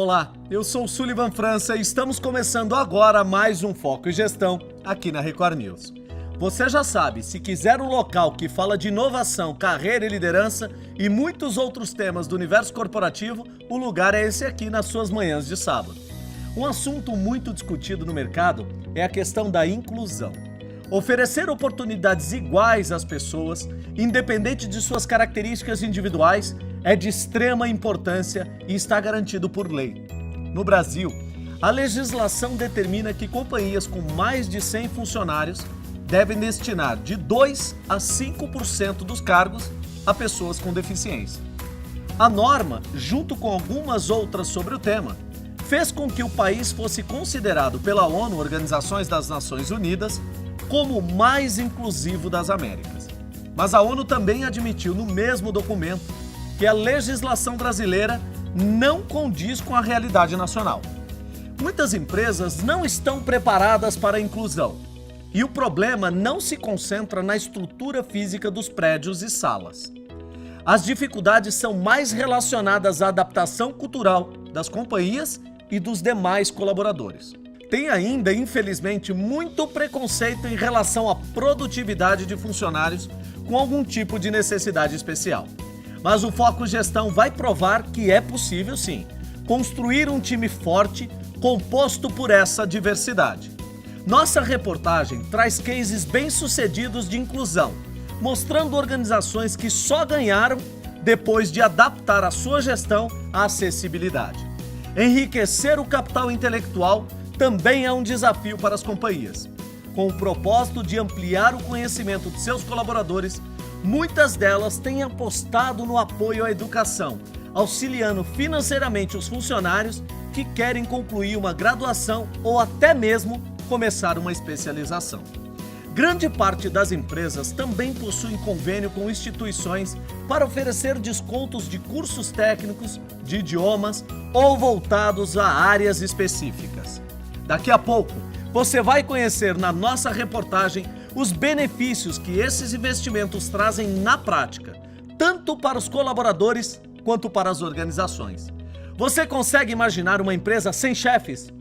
Olá, eu sou o Sullivan França e estamos começando agora mais um Foco em Gestão aqui na Record News. Você já sabe, se quiser um local que fala de inovação, carreira e liderança e muitos outros temas do universo corporativo, o lugar é esse aqui nas suas manhãs de sábado. Um assunto muito discutido no mercado é a questão da inclusão. Oferecer oportunidades iguais às pessoas, independente de suas características individuais, é de extrema importância e está garantido por lei. No Brasil, a legislação determina que companhias com mais de 100 funcionários devem destinar de 2% a 5% dos cargos a pessoas com deficiência. A norma, junto com algumas outras sobre o tema, fez com que o país fosse considerado pela ONU, Organizações das Nações Unidas, como o mais inclusivo das Américas. Mas a ONU também admitiu no mesmo documento que a legislação brasileira não condiz com a realidade nacional. Muitas empresas não estão preparadas para a inclusão e o problema não se concentra na estrutura física dos prédios e salas. As dificuldades são mais relacionadas à adaptação cultural das companhias e dos demais colaboradores. Tem ainda, infelizmente, muito preconceito em relação à produtividade de funcionários com algum tipo de necessidade especial. Mas o Foco Gestão vai provar que é possível, sim, construir um time forte composto por essa diversidade. Nossa reportagem traz cases bem-sucedidos de inclusão, mostrando organizações que só ganharam depois de adaptar a sua gestão à acessibilidade. Enriquecer o capital intelectual também é um desafio para as companhias. Com o propósito de ampliar o conhecimento de seus colaboradores, muitas delas têm apostado no apoio à educação, auxiliando financeiramente os funcionários que querem concluir uma graduação ou até mesmo começar uma especialização. Grande parte das empresas também possuem convênio com instituições para oferecer descontos de cursos técnicos, de idiomas ou voltados a áreas específicas. Daqui a pouco, você vai conhecer na nossa reportagem os benefícios que esses investimentos trazem na prática, tanto para os colaboradores quanto para as organizações. Você consegue imaginar uma empresa sem chefes?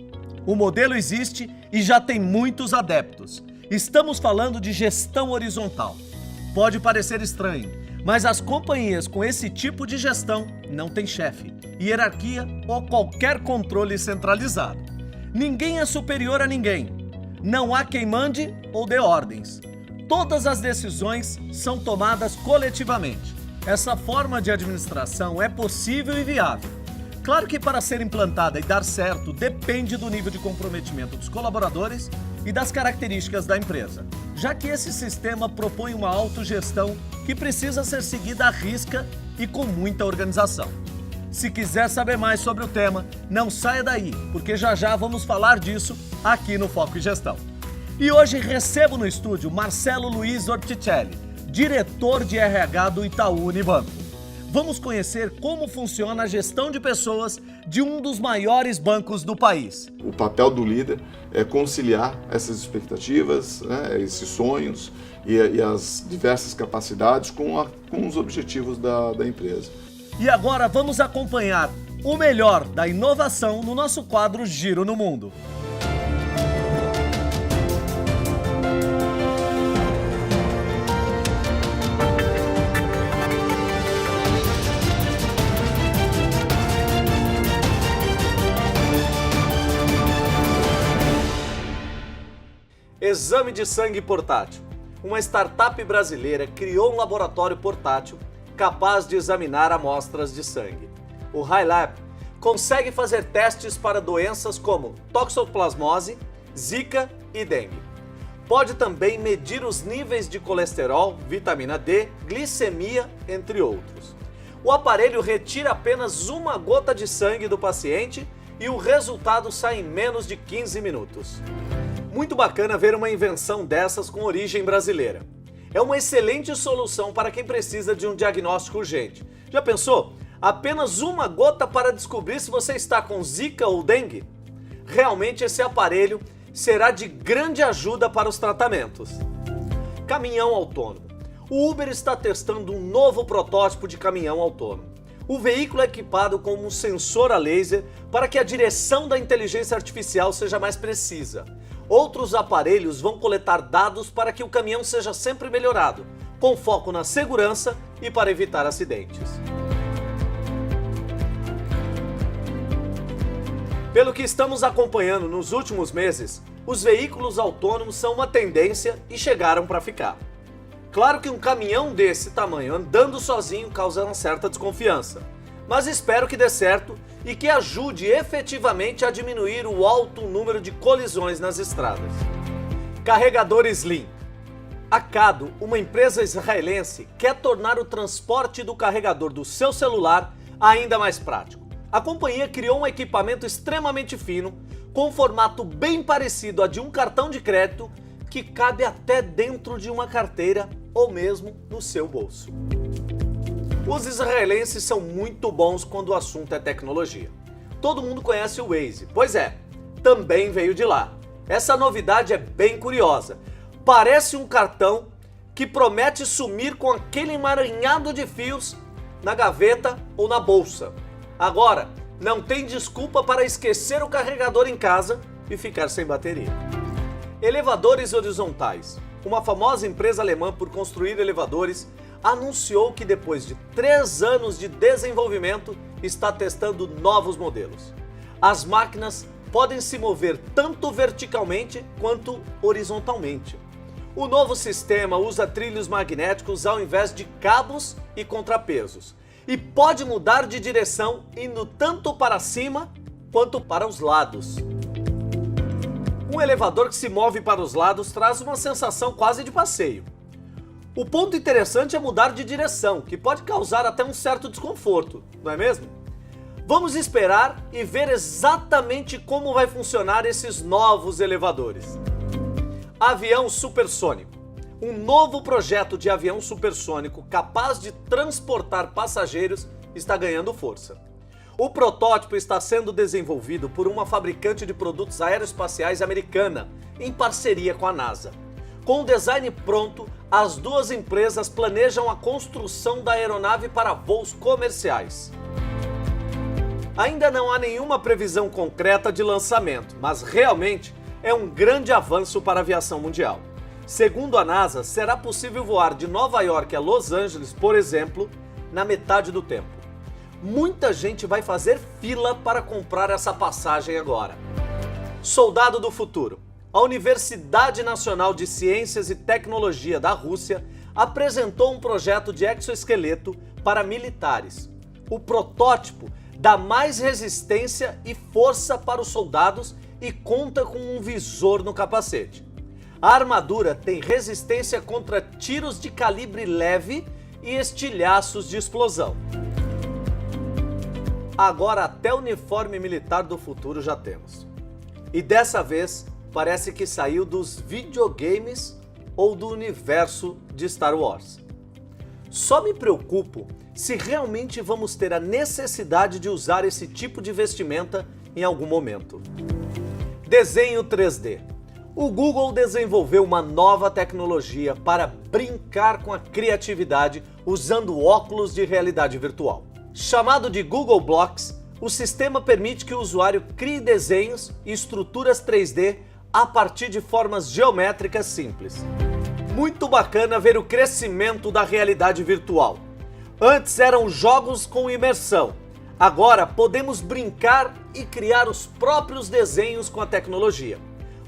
O modelo existe e já tem muitos adeptos. Estamos falando de gestão horizontal. Pode parecer estranho, mas as companhias com esse tipo de gestão não têm chefe, hierarquia ou qualquer controle centralizado. Ninguém é superior a ninguém. Não há quem mande ou dê ordens. Todas as decisões são tomadas coletivamente. Essa forma de administração é possível e viável. Claro que para ser implantada e dar certo depende do nível de comprometimento dos colaboradores e das características da empresa, já que esse sistema propõe uma autogestão que precisa ser seguida à risca e com muita organização. Se quiser saber mais sobre o tema, não saia daí, porque já já vamos falar disso aqui no Foco em Gestão. E hoje recebo no estúdio Marcelo Luiz Orticelli, diretor de RH do Itaú Unibanco. Vamos conhecer como funciona a gestão de pessoas de um dos maiores bancos do país. O papel do líder é conciliar essas expectativas, esses sonhos e as diversas capacidades com os objetivos da empresa. E agora vamos acompanhar o melhor da inovação no nosso quadro Giro no Mundo. Exame de sangue portátil. Uma startup brasileira criou um laboratório portátil capaz de examinar amostras de sangue. O HiLab consegue fazer testes para doenças como toxoplasmose, zika e dengue. Pode também medir os níveis de colesterol, vitamina D, glicemia, entre outros. O aparelho retira apenas uma gota de sangue do paciente e o resultado sai em menos de 15 minutos. Muito bacana ver uma invenção dessas com origem brasileira. É uma excelente solução para quem precisa de um diagnóstico urgente. Já pensou? Apenas uma gota para descobrir se você está com zika ou dengue? Realmente esse aparelho será de grande ajuda para os tratamentos. Caminhão autônomo. O Uber está testando um novo protótipo de caminhão autônomo. O veículo é equipado com um sensor a laser para que a direção da inteligência artificial seja mais precisa. Outros aparelhos vão coletar dados para que o caminhão seja sempre melhorado, com foco na segurança e para evitar acidentes. Pelo que estamos acompanhando nos últimos meses, os veículos autônomos são uma tendência e chegaram para ficar. Claro que um caminhão desse tamanho andando sozinho causa uma certa desconfiança, mas espero que dê certo e que ajude efetivamente a diminuir o alto número de colisões nas estradas. Carregador Slim. A Cado, uma empresa israelense, quer tornar o transporte do carregador do seu celular ainda mais prático. A companhia criou um equipamento extremamente fino, com um formato bem parecido a de um cartão de crédito, que cabe até dentro de uma carteira ou mesmo no seu bolso. Os israelenses são muito bons quando o assunto é tecnologia. Todo mundo conhece o Waze, pois é, também veio de lá. Essa novidade é bem curiosa. Parece um cartão que promete sumir com aquele emaranhado de fios na gaveta ou na bolsa. Agora, não tem desculpa para esquecer o carregador em casa e ficar sem bateria. Elevadores horizontais. Uma famosa empresa alemã por construir elevadores anunciou que depois de 3 anos de desenvolvimento está testando novos modelos. As máquinas podem se mover tanto verticalmente quanto horizontalmente. O novo sistema usa trilhos magnéticos ao invés de cabos e contrapesos e pode mudar de direção indo tanto para cima quanto para os lados. Um elevador que se move para os lados traz uma sensação quase de passeio. O ponto interessante é mudar de direção, que pode causar até um certo desconforto, não é mesmo? Vamos esperar e ver exatamente como vai funcionar esses novos elevadores. Avião supersônico. Um novo projeto de avião supersônico capaz de transportar passageiros está ganhando força. O protótipo está sendo desenvolvido por uma fabricante de produtos aeroespaciais americana, em parceria com a NASA. Com o design pronto, as duas empresas planejam a construção da aeronave para voos comerciais. Ainda não há nenhuma previsão concreta de lançamento, mas realmente é um grande avanço para a aviação mundial. Segundo a NASA, será possível voar de Nova York a Los Angeles, por exemplo, na metade do tempo. Muita gente vai fazer fila para comprar essa passagem agora. Soldado do futuro. A Universidade Nacional de Ciências e Tecnologia da Rússia apresentou um projeto de exoesqueleto para militares. O protótipo dá mais resistência e força para os soldados e conta com um visor no capacete. A armadura tem resistência contra tiros de calibre leve e estilhaços de explosão. Agora até o uniforme militar do futuro já temos. E dessa vez parece que saiu dos videogames ou do universo de Star Wars. Só me preocupo se realmente vamos ter a necessidade de usar esse tipo de vestimenta em algum momento. Desenho 3D. O Google desenvolveu uma nova tecnologia para brincar com a criatividade usando óculos de realidade virtual. Chamado de Google Blocks, o sistema permite que o usuário crie desenhos e estruturas 3D a partir de formas geométricas simples. Muito bacana ver o crescimento da realidade virtual. Antes eram jogos com imersão. Agora podemos brincar e criar os próprios desenhos com a tecnologia.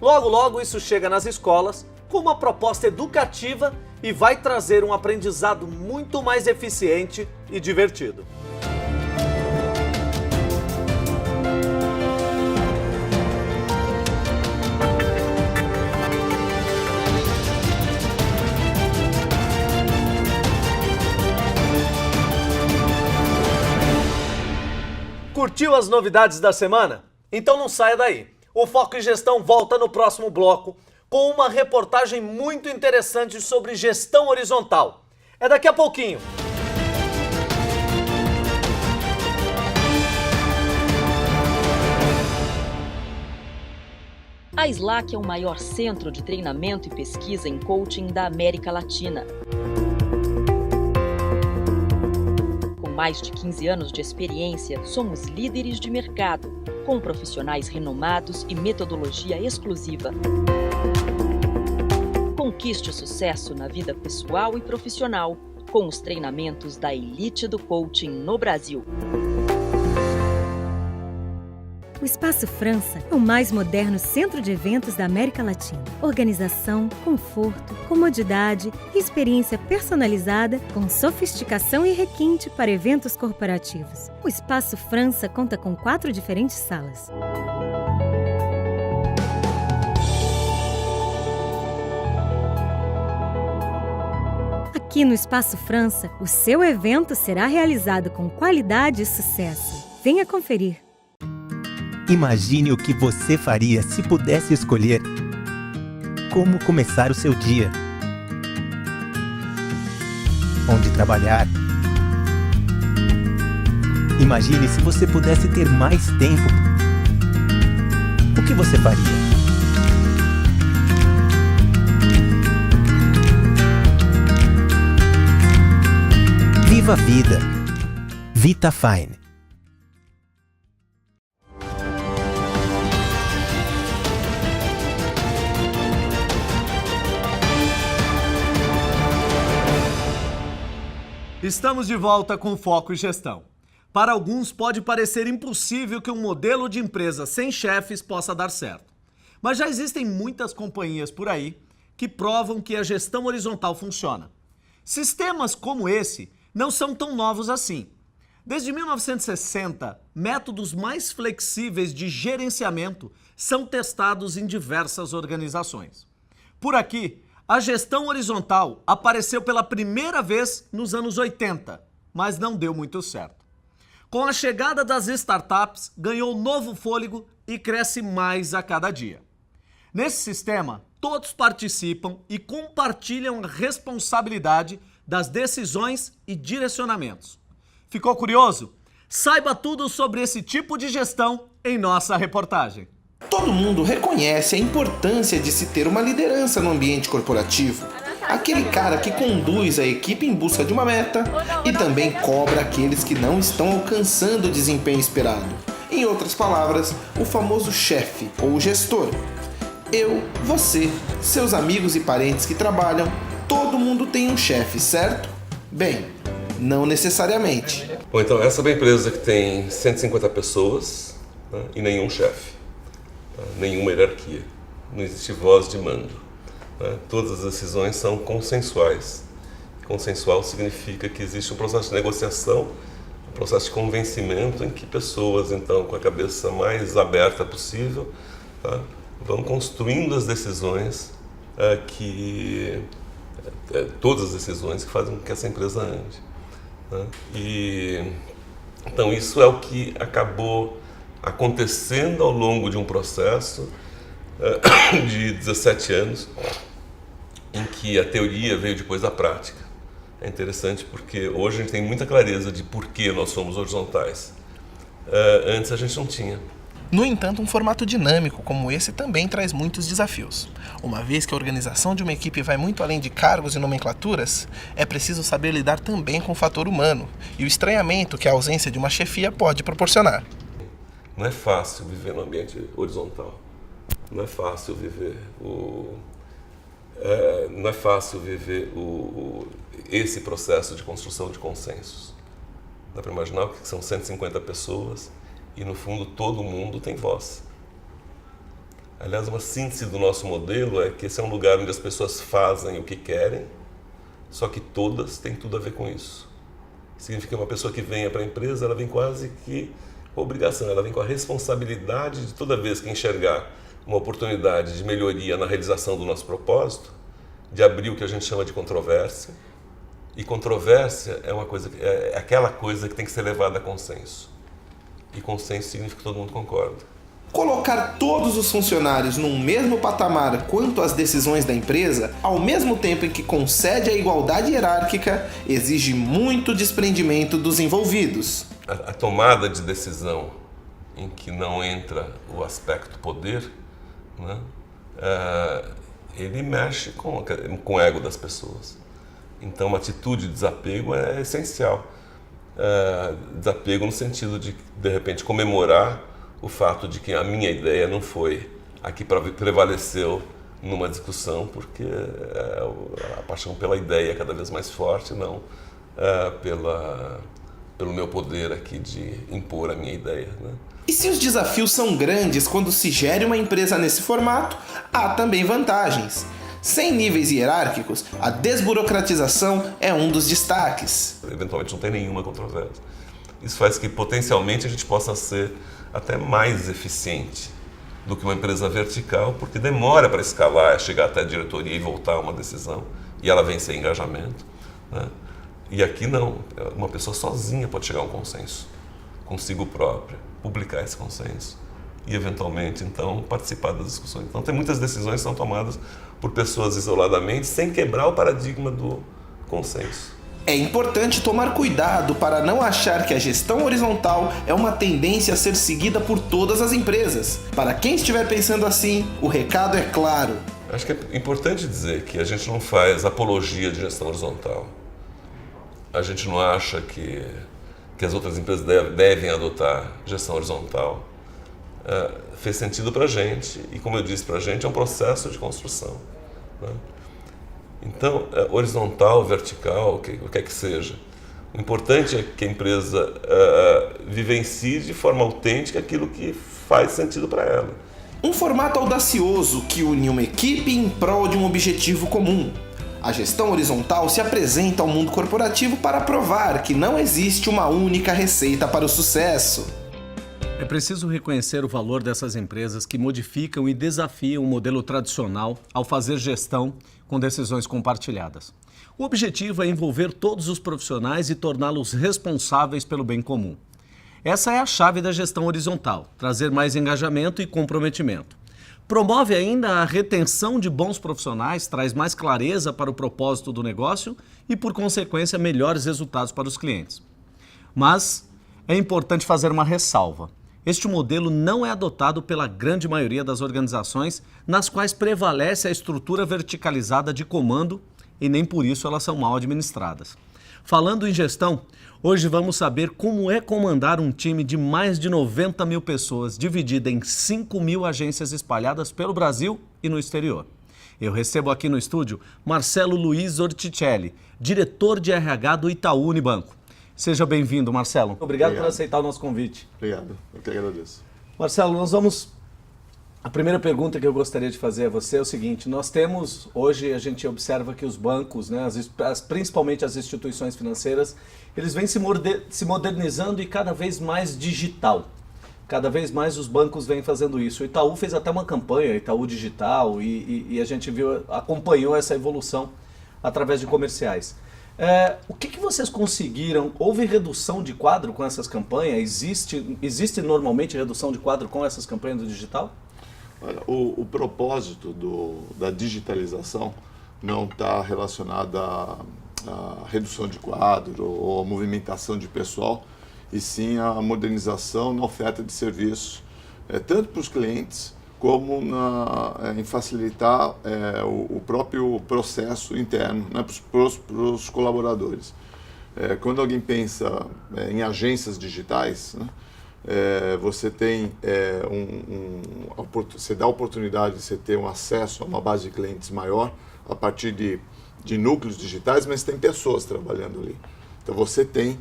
Logo, logo isso chega nas escolas com uma proposta educativa e vai trazer um aprendizado muito mais eficiente e divertido. Curtiu as novidades da semana? Então não saia daí. O Foco em Gestão volta no próximo bloco com uma reportagem muito interessante sobre gestão horizontal. É daqui a pouquinho. A Slack é o maior centro de treinamento e pesquisa em coaching da América Latina. Com mais de 15 anos de experiência, somos líderes de mercado, com profissionais renomados e metodologia exclusiva. Conquiste o sucesso na vida pessoal e profissional, com os treinamentos da elite do coaching no Brasil. O Espaço França é o mais moderno centro de eventos da América Latina. Organização, conforto, comodidade e experiência personalizada com sofisticação e requinte para eventos corporativos. O Espaço França conta com 4 diferentes salas. Aqui no Espaço França, o seu evento será realizado com qualidade e sucesso. Venha conferir. Imagine o que você faria se pudesse escolher como começar o seu dia, onde trabalhar. Imagine se você pudesse ter mais tempo. O que você faria? Viva a vida. VitaFine. Estamos de volta com Foco e Gestão. Para alguns pode parecer impossível que um modelo de empresa sem chefes possa dar certo. Mas já existem muitas companhias por aí que provam que a gestão horizontal funciona. Sistemas como esse não são tão novos assim. Desde 1960, métodos mais flexíveis de gerenciamento são testados em diversas organizações. Por aqui, a gestão horizontal apareceu pela primeira vez nos anos 80, mas não deu muito certo. Com a chegada das startups, ganhou novo fôlego e cresce mais a cada dia. Nesse sistema, todos participam e compartilham a responsabilidade das decisões e direcionamentos. Ficou curioso? Saiba tudo sobre esse tipo de gestão em nossa reportagem. Todo mundo reconhece a importância de se ter uma liderança no ambiente corporativo. Aquele cara que conduz a equipe em busca de uma meta e também cobra aqueles que não estão alcançando o desempenho esperado. Em outras palavras, o famoso chefe ou gestor. Eu, você, seus amigos e parentes que trabalham, todo mundo tem um chefe, certo? Bem, não necessariamente. Bom, então essa é uma empresa que tem 150 pessoas, né, e nenhum chefe. Nenhuma hierarquia, não existe voz de mando, né? Todas as decisões são consensuais. Consensual significa que existe um processo de negociação, um processo de convencimento em que pessoas, então, com a cabeça mais aberta possível, tá, vão construindo as decisões todas as decisões que fazem com que essa empresa ande, né? E então isso é o que acabou acontecendo ao longo de um processo de 17 anos, em que a teoria veio depois da prática. É interessante porque hoje a gente tem muita clareza de por que nós somos horizontais. Antes a gente não tinha. No entanto, um formato dinâmico como esse também traz muitos desafios. Uma vez que a organização de uma equipe vai muito além de cargos e nomenclaturas, é preciso saber lidar também com o fator humano e o estranhamento que a ausência de uma chefia pode proporcionar. Não é fácil viver no ambiente horizontal. Não é fácil viver esse processo de construção de consensos. Dá para imaginar que são 150 pessoas e, no fundo, todo mundo tem voz. Aliás, uma síntese do nosso modelo é que esse é um lugar onde as pessoas fazem o que querem, só que todas têm tudo a ver com isso. Significa que uma pessoa que venha para a empresa, ela vem quase que com obrigação, ela vem com a responsabilidade de toda vez que enxergar uma oportunidade de melhoria na realização do nosso propósito, de abrir o que a gente chama de controvérsia. E controvérsia é aquela coisa que tem que ser levada a consenso. E consenso significa que todo mundo concorda. Colocar todos os funcionários num mesmo patamar quanto às decisões da empresa, ao mesmo tempo em que concede a igualdade hierárquica, exige muito desprendimento dos envolvidos. A tomada de decisão em que não entra o aspecto poder, né, ele mexe com o ego das pessoas. Então, uma atitude de desapego é essencial. desapego no sentido de repente, comemorar o fato de que a minha ideia não foi a que prevaleceu numa discussão, porque a paixão pela ideia é cada vez mais forte, não pelo meu poder aqui de impor a minha ideia, né? E se os desafios são grandes quando se gere uma empresa nesse formato, há também vantagens. Sem níveis hierárquicos, a desburocratização é um dos destaques. Eventualmente não tem nenhuma controvérsia. Isso faz que potencialmente a gente possa ser até mais eficiente do que uma empresa vertical, porque demora para escalar, chegar até a diretoria e voltar a uma decisão, e ela vem sem engajamento, né? E aqui não, uma pessoa sozinha pode chegar a um consenso, consigo própria, publicar esse consenso e eventualmente então participar das discussões. Então tem muitas decisões que são tomadas por pessoas isoladamente, sem quebrar o paradigma do consenso. É importante tomar cuidado para não achar que a gestão horizontal é uma tendência a ser seguida por todas as empresas. Para quem estiver pensando assim, o recado é claro. Acho que é importante dizer que a gente não faz apologia de gestão horizontal. A gente não acha que as outras empresas devem adotar gestão horizontal. Fez sentido para a gente, e como eu disse, para a gente é um processo de construção, né? Então, horizontal, vertical, o que quer que seja, o importante é que a empresa vivencie de forma autêntica aquilo que faz sentido para ela. Um formato audacioso que une uma equipe em prol de um objetivo comum. A gestão horizontal se apresenta ao mundo corporativo para provar que não existe uma única receita para o sucesso. É preciso reconhecer o valor dessas empresas que modificam e desafiam o modelo tradicional ao fazer gestão com decisões compartilhadas. O objetivo é envolver todos os profissionais e torná-los responsáveis pelo bem comum. Essa é a chave da gestão horizontal, trazer mais engajamento e comprometimento. Promove ainda a retenção de bons profissionais, traz mais clareza para o propósito do negócio e, por consequência, melhores resultados para os clientes. Mas é importante fazer uma ressalva. Este modelo não é adotado pela grande maioria das organizações, nas quais prevalece a estrutura verticalizada de comando e nem por isso elas são mal administradas. Falando em gestão, hoje vamos saber como é comandar um time de mais de 90 mil pessoas, dividida em 5 mil agências espalhadas pelo Brasil e no exterior. Eu recebo aqui no estúdio Marcelo Luiz Orticelli, diretor de RH do Itaú Unibanco. Seja bem-vindo, Marcelo. Obrigado por aceitar o nosso convite. Obrigado, eu que agradeço. Marcelo, a primeira pergunta que eu gostaria de fazer a você é o seguinte: nós temos, hoje a gente observa que os bancos, né, principalmente as instituições financeiras, eles vêm se modernizando e cada vez mais digital. Cada vez mais os bancos vêm fazendo isso. O Itaú fez até uma campanha, Itaú Digital, e a gente acompanhou essa evolução através de comerciais. O que vocês conseguiram? Houve redução de quadro com essas campanhas? Existe normalmente redução de quadro com essas campanhas do digital? Olha, o propósito da digitalização não está relacionado à redução de quadro ou à movimentação de pessoal, e sim à modernização na oferta de serviços, tanto para os clientes como em facilitar o próprio processo interno, né, para os colaboradores. Quando alguém pensa em agências digitais, né, você tem você dá a oportunidade de você ter um acesso a uma base de clientes maior a partir de núcleos digitais, mas tem pessoas trabalhando ali. Então você tem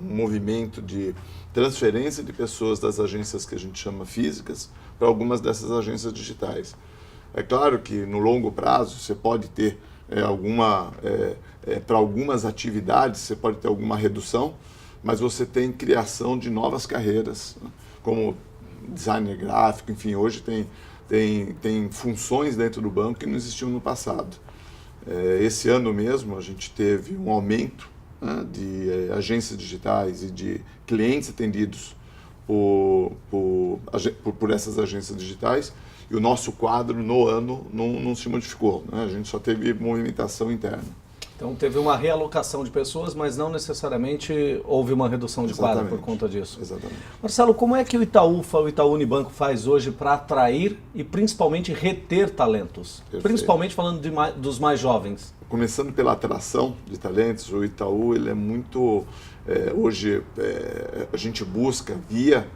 um movimento de transferência de pessoas das agências que a gente chama físicas para algumas dessas agências digitais. É claro que no longo prazo você pode ter para algumas atividades você pode ter alguma redução, mas você tem criação de novas carreiras, né? Como designer gráfico, enfim, hoje tem funções dentro do banco que não existiam no passado. Esse ano mesmo a gente teve um aumento, né, de agências digitais e de clientes atendidos por essas agências digitais, e o nosso quadro no ano não se modificou, né? A gente só teve movimentação interna. Então teve uma realocação de pessoas, mas não necessariamente houve uma redução de quadro por conta disso. Exatamente. Marcelo, como é que o Itaú Unibanco faz hoje para atrair e principalmente reter talentos? Perfeito. Principalmente falando dos mais jovens. Começando pela atração de talentos, o Itaú ele é muito... hoje a gente busca via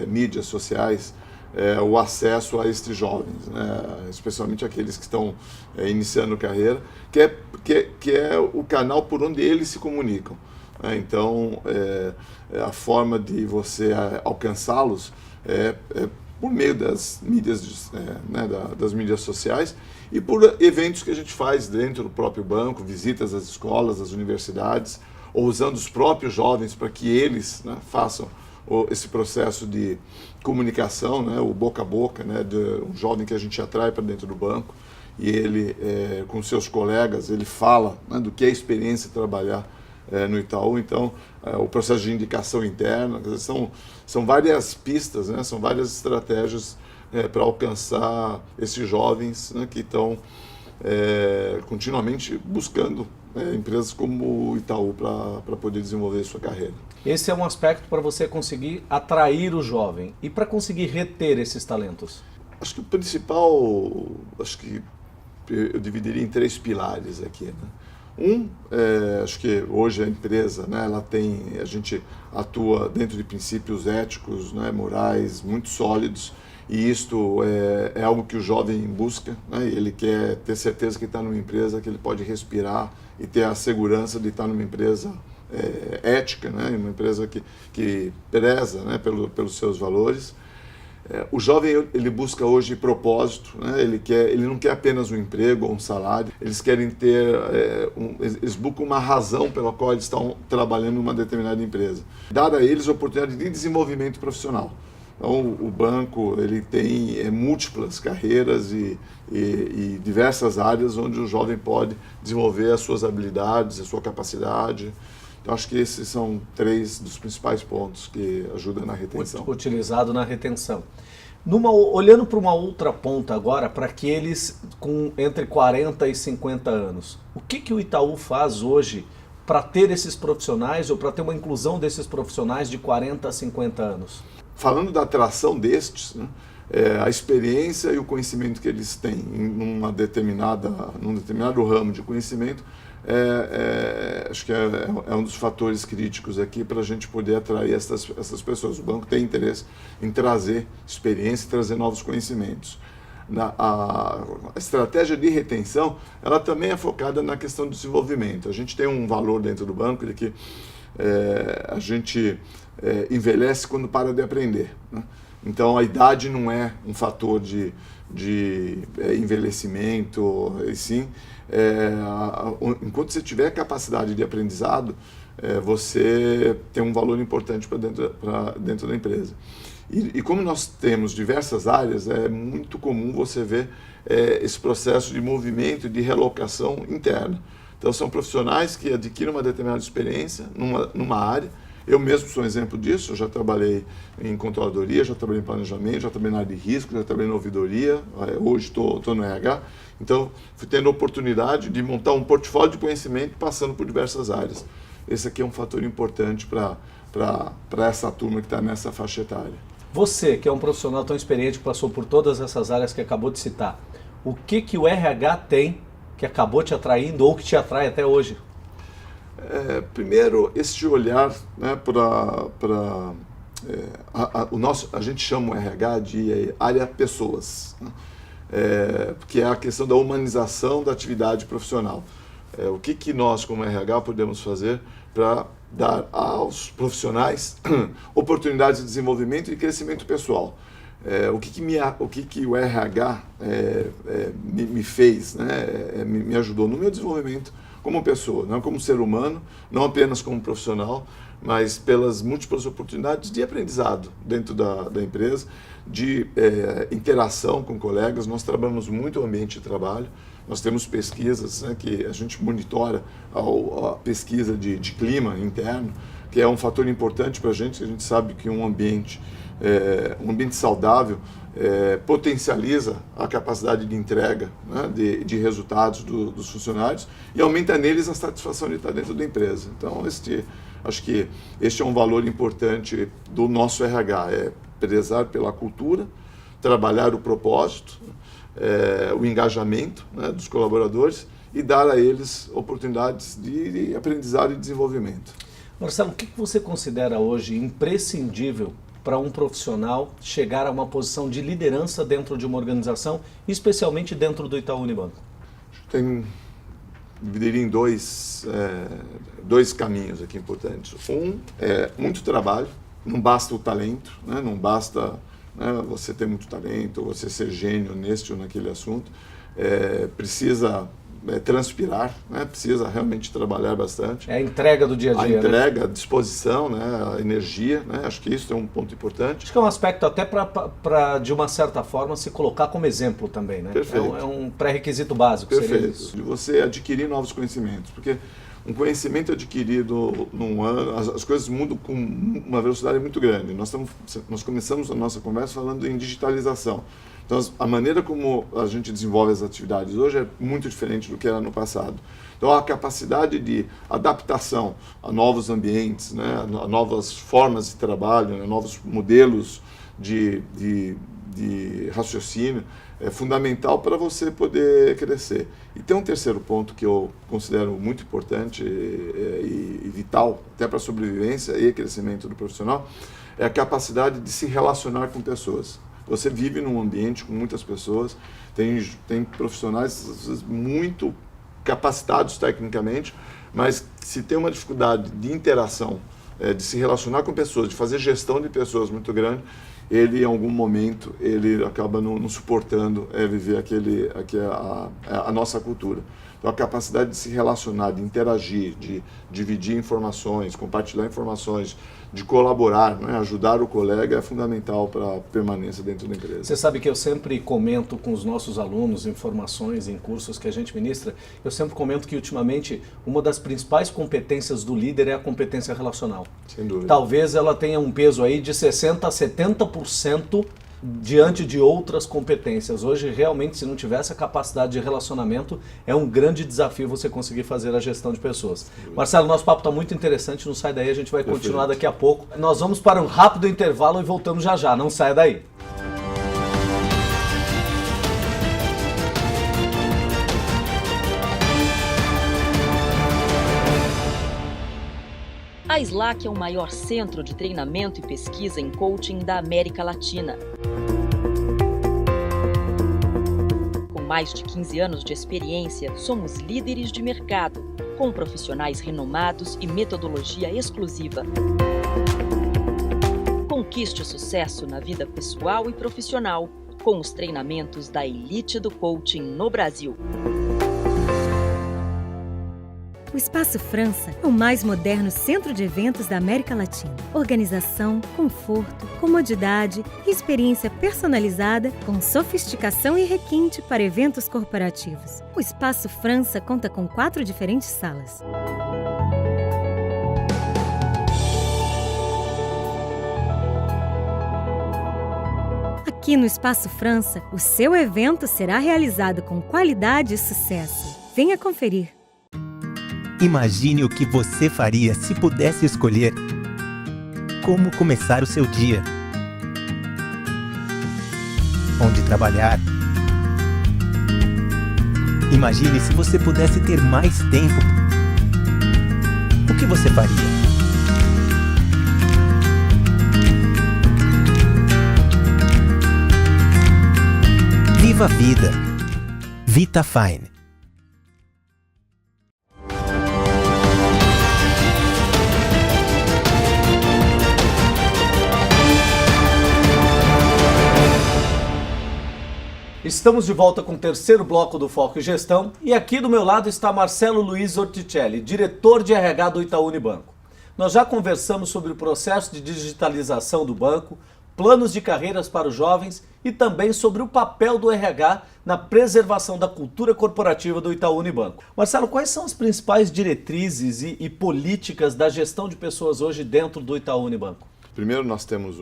mídias sociais o acesso a estes jovens, né? Especialmente aqueles que estão iniciando carreira, que é o canal por onde eles se comunicam, né? Então, a forma de você alcançá-los é por meio das mídias, né, das mídias sociais e por eventos que a gente faz dentro do próprio banco, visitas às escolas, às universidades, ou usando os próprios jovens para que eles, né, façam esse processo de comunicação, né, o boca a boca, né, de um jovem que a gente atrai para dentro do banco e ele, com seus colegas, ele fala, né, do que é a experiência de trabalhar no Itaú. Então, o processo de indicação interna, quer dizer, são várias pistas, né, são várias estratégias para alcançar esses jovens, né, que estão continuamente buscando empresas como o Itaú para poder desenvolver sua carreira. Esse é um aspecto para você conseguir atrair o jovem. E para conseguir reter esses talentos? Acho que o principal, acho que eu dividiria em 3 pilares aqui, né? Acho que hoje a empresa, né, a gente atua dentro de princípios éticos, né, morais muito sólidos, e isto é algo que o jovem busca, né? Ele quer ter certeza que está numa empresa que ele pode respirar e ter a segurança de estar numa empresa ética, né? Uma empresa que preza, né, pelos seus valores. O jovem ele busca hoje propósito, né? Ele não quer apenas um emprego ou um salário, eles querem ter, eles buscam uma razão pela qual eles estão trabalhando numa determinada empresa. Dar a eles a oportunidade de desenvolvimento profissional. Então, o banco ele tem múltiplas carreiras e diversas áreas onde o jovem pode desenvolver as suas habilidades, a sua capacidade. Então, acho que esses são 3 dos principais pontos que ajudam na retenção. Utilizado na retenção. Olhando para uma outra ponta agora, para aqueles com entre 40 e 50 anos, o que o Itaú faz hoje para ter esses profissionais ou para ter uma inclusão desses profissionais de 40 a 50 anos? Falando da atração destes, né, a experiência e o conhecimento que eles têm num determinado ramo de conhecimento, acho que é um dos fatores críticos aqui para a gente poder atrair essas pessoas. O banco tem interesse em trazer experiência e trazer novos conhecimentos. A estratégia de retenção, ela também é focada na questão do desenvolvimento. A gente tem um valor dentro do banco de que a gente envelhece quando para de aprender, né? Então a idade não é um fator de envelhecimento, e sim, enquanto você tiver capacidade de aprendizado, você tem um valor importante para dentro da empresa. E como nós temos diversas áreas, é muito comum você ver esse processo de movimento e de relocação interna. Então são profissionais que adquirem uma determinada experiência numa área. Eu mesmo sou um exemplo disso, eu já trabalhei em controladoria, já trabalhei em planejamento, já trabalhei na área de risco, já trabalhei na ouvidoria, hoje estou no RH. Então, fui tendo a oportunidade de montar um portfólio de conhecimento passando por diversas áreas. Esse aqui é um fator importante para essa turma que está nessa faixa etária. Você, que é um profissional tão experiente, que passou por todas essas áreas que acabou de citar, o que o RH tem que acabou te atraindo ou que te atrai até hoje? Primeiro, esse olhar, né, a gente chama o RH de área pessoas, né? Que é a questão da humanização da atividade profissional. O que nós, como RH, podemos fazer para dar aos profissionais oportunidades de desenvolvimento e crescimento pessoal? O que o RH me fez, né, me ajudou no meu desenvolvimento como pessoa, não como ser humano, não apenas como profissional, mas pelas múltiplas oportunidades de aprendizado dentro da empresa, de interação com colegas. Nós trabalhamos muito o ambiente de trabalho, nós temos pesquisas, né, que a gente monitora a pesquisa de clima interno, que é um fator importante para a gente sabe que um ambiente saudável potencializa a capacidade de entrega, né, de resultados dos funcionários e aumenta neles a satisfação de estar dentro da empresa. Então, acho que este é um valor importante do nosso RH, prezar pela cultura, trabalhar o propósito, o engajamento, né, dos colaboradores e dar a eles oportunidades de aprendizado e desenvolvimento. Marcelo, o que você considera hoje imprescindível para um profissional chegar a uma posição de liderança dentro de uma organização, especialmente dentro do Itaú Unibanco? Dividiria em dois caminhos aqui importantes. Um é muito trabalho, não basta o talento, né? Não basta, né, você ter muito talento, você ser gênio neste ou naquele assunto, precisa transpirar, né? Precisa realmente trabalhar bastante. É a entrega do dia a dia. A entrega, né? A disposição, né? A energia, né? Acho que isso é um ponto importante. Acho que é um aspecto até para, de uma certa forma, se colocar como exemplo também, né? Perfeito. É um pré-requisito básico. Perfeito. Seria isso. De você adquirir novos conhecimentos, porque um conhecimento adquirido num ano, as coisas mudam com uma velocidade muito grande. Nós começamos a nossa conversa falando em digitalização. Então, a maneira como a gente desenvolve as atividades hoje é muito diferente do que era no passado. Então, a capacidade de adaptação a novos ambientes, né, a novas formas de trabalho, né, novos modelos de raciocínio é fundamental para você poder crescer. E tem um terceiro ponto que eu considero muito importante e vital, até para a sobrevivência e crescimento do profissional, é a capacidade de se relacionar com pessoas. Você vive num ambiente com muitas pessoas, tem profissionais às vezes, muito capacitados tecnicamente, mas se tem uma dificuldade de interação, de se relacionar com pessoas, de fazer gestão de pessoas muito grande, ele em algum momento ele acaba não suportando viver a nossa cultura. Então a capacidade de se relacionar, de interagir, de dividir informações, compartilhar informações, de colaborar, né, ajudar o colega é fundamental para a permanência dentro da empresa. Você sabe que eu sempre comento com os nossos alunos em formações, em cursos que a gente ministra, eu sempre comento que ultimamente uma das principais competências do líder é a competência relacional. Sem dúvida. Talvez ela tenha um peso aí de 60% a 70% diante de outras competências. Hoje, realmente, se não tiver essa capacidade de relacionamento, é um grande desafio você conseguir fazer a gestão de pessoas. Marcelo, nosso papo está muito interessante, não sai daí, a gente vai continuar daqui a pouco. Nós vamos para um rápido intervalo e voltamos já já, não saia daí. A SLAC é o maior centro de treinamento e pesquisa em coaching da América Latina. Com mais de 15 anos de experiência, somos líderes de mercado, com profissionais renomados e metodologia exclusiva. Conquiste o sucesso na vida pessoal e profissional, com os treinamentos da elite do coaching no Brasil. O Espaço França é o mais moderno centro de eventos da América Latina. Organização, conforto, comodidade e experiência personalizada com sofisticação e requinte para eventos corporativos. O Espaço França conta com 4 diferentes salas. Aqui no Espaço França, o seu evento será realizado com qualidade e sucesso. Venha conferir. Imagine o que você faria se pudesse escolher como começar o seu dia, onde trabalhar. Imagine se você pudesse ter mais tempo. O que você faria? Viva a vida. VitaFine. Estamos de volta com o terceiro bloco do Foco e Gestão e aqui do meu lado está Marcelo Luiz Orticelli, diretor de RH do Itaú Unibanco. Nós já conversamos sobre o processo de digitalização do banco, planos de carreiras para os jovens e também sobre o papel do RH na preservação da cultura corporativa do Itaú Unibanco. Marcelo, quais são as principais diretrizes e políticas da gestão de pessoas hoje dentro do Itaú Unibanco? Primeiro, nós temos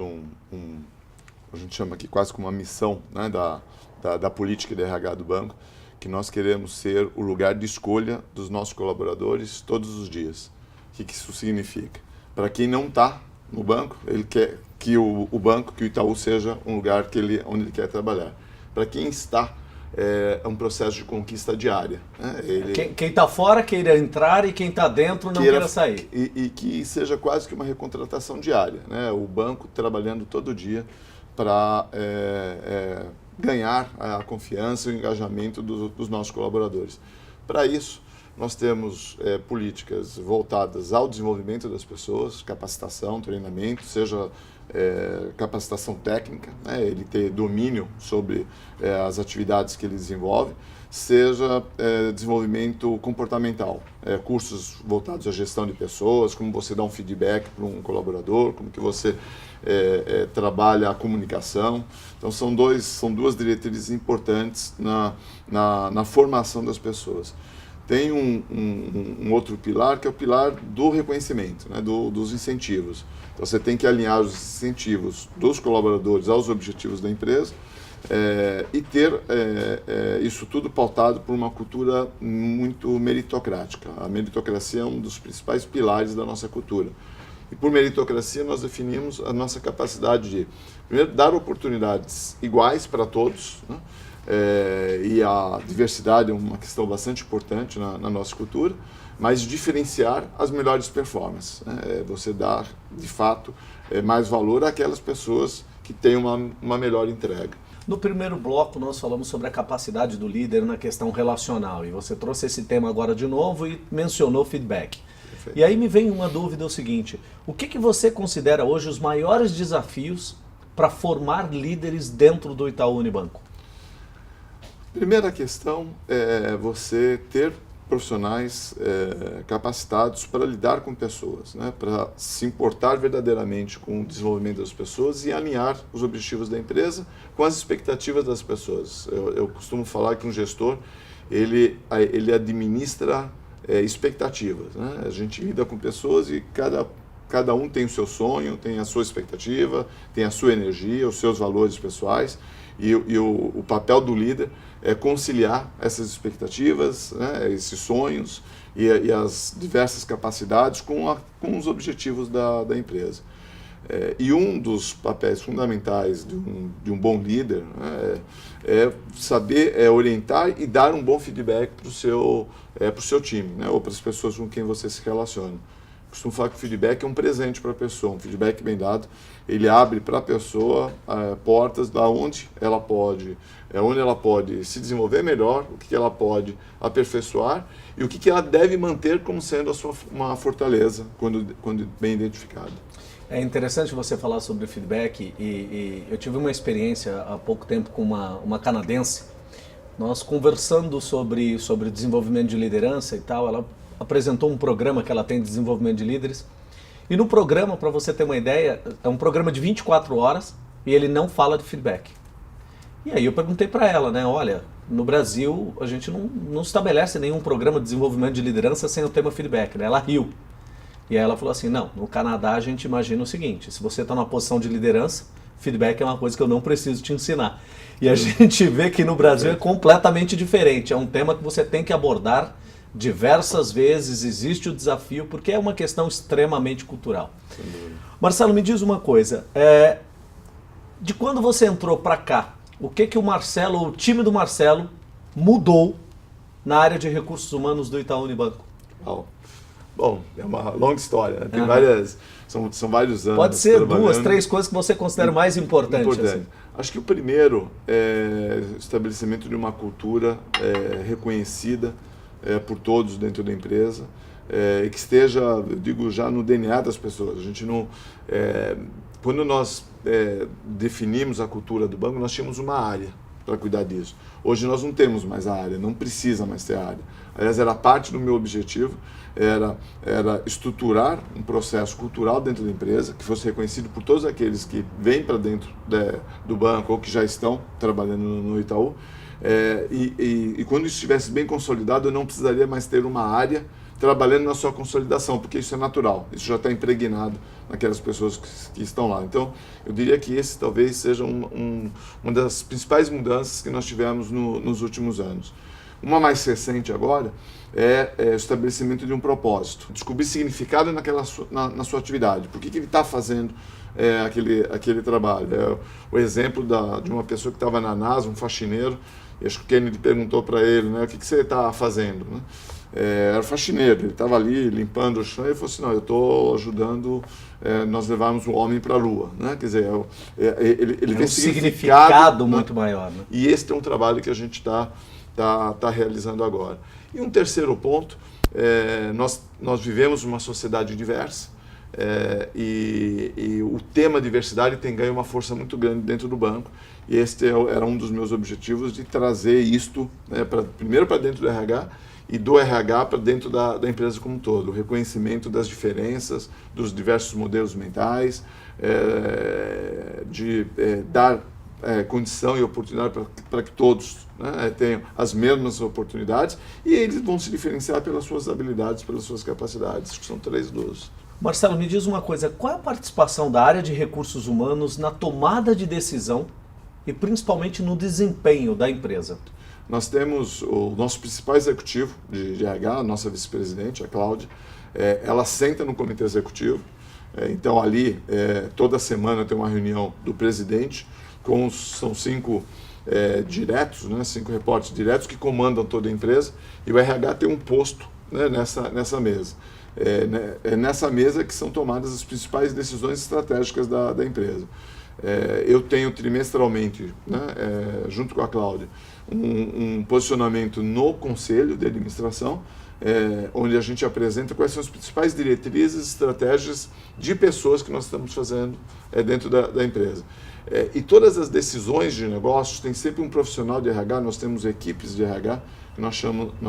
a gente chama aqui quase como uma missão, né, da política de RH do banco, que nós queremos ser o lugar de escolha dos nossos colaboradores todos os dias. O que isso significa? Para quem não está no banco, ele quer que o banco, que o Itaú seja um lugar onde ele quer trabalhar. Para quem está, é um processo de conquista diária. Né? Quem está fora queira entrar e quem está dentro não queira sair. E que seja quase que uma recontratação diária. Né? O banco trabalhando todo dia para ganhar a confiança e o engajamento dos nossos colaboradores. Para isso, nós temos políticas voltadas ao desenvolvimento das pessoas, capacitação, treinamento, seja capacitação técnica, né, ele ter domínio sobre as atividades que ele desenvolve, seja desenvolvimento comportamental, cursos voltados à gestão de pessoas, como você dá um feedback para um colaborador, como que você trabalha a comunicação. Então são duas diretrizes importantes na formação das pessoas. Tem um outro pilar, que é o pilar do reconhecimento, né, dos incentivos. Então, você tem que alinhar os incentivos dos colaboradores aos objetivos da empresa e ter isso tudo pautado por uma cultura muito meritocrática. A meritocracia é um dos principais pilares da nossa cultura. E por meritocracia, nós definimos a nossa capacidade de, primeiro, dar oportunidades iguais para todos, né? E a diversidade é uma questão bastante importante na nossa cultura, mas diferenciar as melhores performances, né? Você dar, de fato, mais valor àquelas pessoas que têm uma melhor entrega. No primeiro bloco, nós falamos sobre a capacidade do líder na questão relacional, e você trouxe esse tema agora de novo e mencionou feedback. Perfeito. E aí me vem uma dúvida, é o seguinte: o que você considera hoje os maiores desafios para formar líderes dentro do Itaú Unibanco? Primeira questão é você ter profissionais capacitados para lidar com pessoas, né? Para se importar verdadeiramente com o desenvolvimento das pessoas e alinhar os objetivos da empresa com as expectativas das pessoas. Eu costumo falar que um gestor, ele administra expectativas, né? A gente lida com pessoas e cada um tem o seu sonho, tem a sua expectativa, tem a sua energia, os seus valores pessoais, e o papel do líder é conciliar essas expectativas, né, esses sonhos e as diversas capacidades com os objetivos da empresa. E um dos papéis fundamentais de um bom líder, né, é saber orientar e dar um bom feedback para o seu time, né, ou para as pessoas com quem você se relaciona. Costumo falar que o feedback é um presente para a pessoa, um feedback bem dado, ele abre para a pessoa portas da onde ela pode se desenvolver melhor, o que ela pode aperfeiçoar e o que ela deve manter como sendo uma fortaleza quando bem identificada. É interessante você falar sobre feedback e eu tive uma experiência há pouco tempo com uma canadense, nós conversando sobre desenvolvimento de liderança e tal, ela apresentou um programa que ela tem de desenvolvimento de líderes. E no programa, para você ter uma ideia, é um programa de 24 horas e ele não fala de feedback. E aí eu perguntei para ela, né, olha, no Brasil a gente não estabelece nenhum programa de desenvolvimento de liderança sem o tema feedback, né? Ela riu. E aí ela falou assim, não, no Canadá a gente imagina o seguinte, se você está numa posição de liderança, feedback é uma coisa que eu não preciso te ensinar. E a gente vê que no Brasil é completamente diferente, é um tema que você tem que abordar diversas vezes, existe o desafio, porque é uma questão extremamente cultural. Marcelo, me diz uma coisa, de quando você entrou para cá, o que o Marcelo, ou o time do Marcelo, mudou na área de recursos humanos do Itaú Unibanco? Bom, é uma longa história, né? Tem várias, são vários anos. Pode ser 2, 3 coisas que você considera mais importantes. Assim. Acho que o primeiro é o estabelecimento de uma cultura reconhecida por todos dentro da empresa, e que esteja, eu digo, já no DNA das pessoas. A gente não, quando nós definimos a cultura do banco, nós tínhamos uma área, para cuidar disso. Hoje nós não temos mais a área, não precisa mais ter a área. Aliás, era parte do meu objetivo, era estruturar um processo cultural dentro da empresa, que fosse reconhecido por todos aqueles que vêm para dentro do banco ou que já estão trabalhando no Itaú. E quando isso estivesse bem consolidado, eu não precisaria mais ter uma área trabalhando na sua consolidação, porque isso é natural, isso já está impregnado naquelas pessoas que estão lá. Então, eu diria que esse talvez seja uma das principais mudanças que nós tivemos nos últimos anos. Uma mais recente agora é o estabelecimento de um propósito, descobrir significado na sua atividade, por que ele está fazendo aquele trabalho. O exemplo de uma pessoa que estava na NASA, um faxineiro, e acho que o Kennedy perguntou para ele, né, o que você está fazendo, né? Era faxineiro, ele estava ali limpando o chão e ele falou assim, não, eu estou ajudando nós levarmos o homem para a Lua, né? Quer dizer, ele tem um significado muito maior, né? E esse é um trabalho que a gente está realizando agora. E um terceiro ponto, nós vivemos uma sociedade diversa, e o tema diversidade tem ganho uma força muito grande dentro do banco, e este era um dos meus objetivos, de trazer isto, né, primeiro para dentro do RH, e do RH para dentro da empresa como um todo, o reconhecimento das diferenças, dos diversos modelos mentais, de dar condição e oportunidade para que todos, né, tenham as mesmas oportunidades, e eles vão se diferenciar pelas suas habilidades, pelas suas capacidades, que são 3 dos. Marcelo, me diz uma coisa, qual é a participação da área de recursos humanos na tomada de decisão e principalmente no desempenho da empresa? Nós temos o nosso principal executivo de RH, a nossa vice-presidente, a Cláudia, ela senta no comitê executivo, então ali toda semana tem uma reunião do presidente, são 5 diretos, né, 5 reportes diretos que comandam toda a empresa, e o RH tem um posto, né, nessa mesa. É nessa mesa que são tomadas as principais decisões estratégicas da empresa. Eu tenho trimestralmente, né, junto com a Cláudia, um posicionamento no Conselho de Administração, onde a gente apresenta quais são as principais diretrizes e estratégias de pessoas que nós estamos fazendo dentro da empresa. E todas as decisões de negócios tem sempre um profissional de RH, nós temos equipes de RH, que nós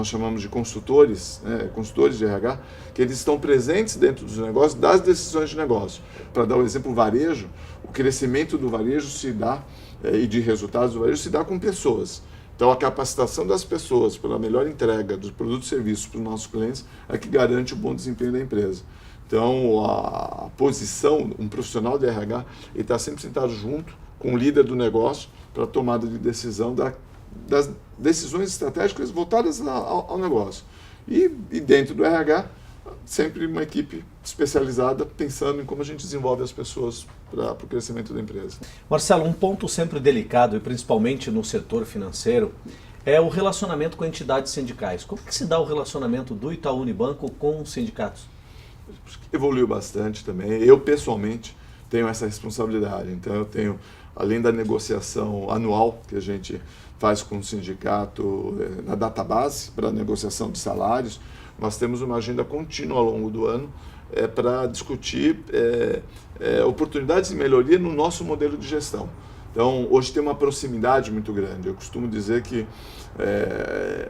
chamamos de consultores, consultores de RH, que eles estão presentes dentro dos negócios, das decisões de negócio. Para dar o exemplo, o varejo, o crescimento do varejo se dá, e de resultados do varejo se dá com pessoas. Então, a capacitação das pessoas pela melhor entrega dos produtos e serviços para os nossos clientes é que garante o bom desempenho da empresa. Então, a posição, um profissional de RH, ele está sempre sentado junto com o líder do negócio para a tomada de decisão das decisões estratégicas voltadas ao negócio. E dentro do RH, sempre uma equipe especializada pensando em como a gente desenvolve as pessoas para o crescimento da empresa. Marcelo, um ponto sempre delicado, e principalmente no setor financeiro, é o relacionamento com entidades sindicais. Como que se dá o relacionamento do Itaú Unibanco com os sindicatos? Evoluiu bastante também. Eu, pessoalmente, tenho essa responsabilidade. Então, eu tenho, além da negociação anual que a gente faz com o sindicato na database para a negociação de salários, nós temos uma agenda contínua ao longo do ano para discutir oportunidades de melhoria no nosso modelo de gestão. Então, hoje tem uma proximidade muito grande. Eu costumo dizer que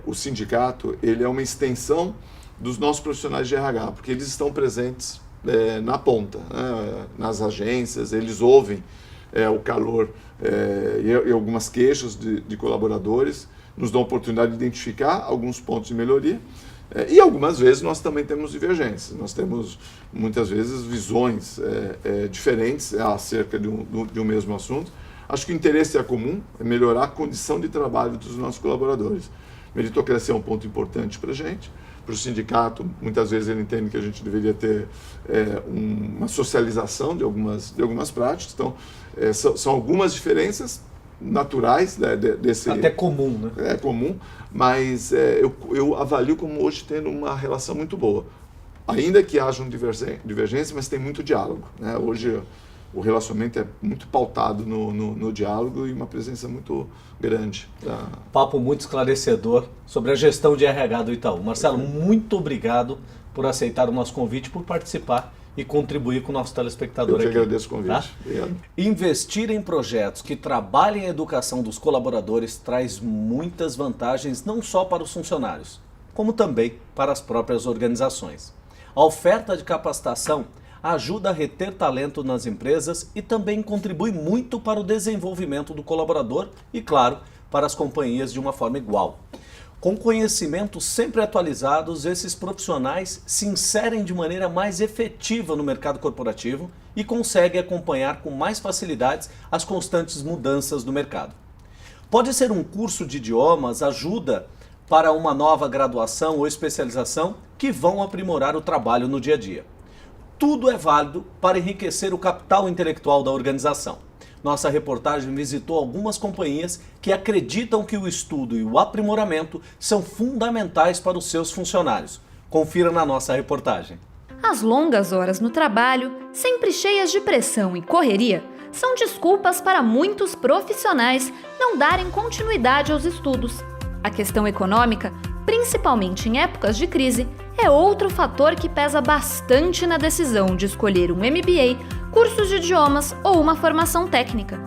o sindicato ele é uma extensão dos nossos profissionais de RH, porque eles estão presentes na ponta, né, nas agências, eles ouvem o calor e algumas queixas de colaboradores, nos dão a oportunidade de identificar alguns pontos de melhoria, e algumas vezes nós também temos divergências, nós temos muitas vezes visões diferentes acerca de um mesmo assunto. Acho que o interesse é comum, é melhorar a condição de trabalho dos nossos colaboradores. Meritocracia é um ponto importante para a gente. Para o sindicato, muitas vezes ele entende que a gente deveria ter uma socialização de algumas práticas. Então, são algumas diferenças naturais desse... Até comum, né? É comum, mas eu avalio como hoje tendo uma relação muito boa. Ainda que hajam divergências, mas tem muito diálogo, né? Hoje o relacionamento é muito pautado no diálogo e uma presença muito grande. Papo muito esclarecedor sobre a gestão de RH do Itaú. Marcelo, muito obrigado por aceitar o nosso convite, por participar e contribuir com o nosso telespectador Eu que aqui. agradeço o convite. Tá? Obrigado. Investir em projetos que trabalhem a educação dos colaboradores traz muitas vantagens não só para os funcionários, como também para as próprias organizações. A oferta de capacitação ajuda a reter talento nas empresas e também contribui muito para o desenvolvimento do colaborador e, claro, para as companhias de uma forma igual. Com conhecimentos sempre atualizados, esses profissionais se inserem de maneira mais efetiva no mercado corporativo e conseguem acompanhar com mais facilidades as constantes mudanças do mercado. Pode ser um curso de idiomas, ajuda para uma nova graduação ou especialização que vão aprimorar o trabalho no dia a dia. Tudo é válido para enriquecer o capital intelectual da organização. Nossa reportagem visitou algumas companhias que acreditam que o estudo e o aprimoramento são fundamentais para os seus funcionários. Confira na nossa reportagem. As longas horas no trabalho, sempre cheias de pressão e correria, são desculpas para muitos profissionais não darem continuidade aos estudos. A questão econômica, principalmente em épocas de crise, é outro fator que pesa bastante na decisão de escolher um MBA, cursos de idiomas ou uma formação técnica.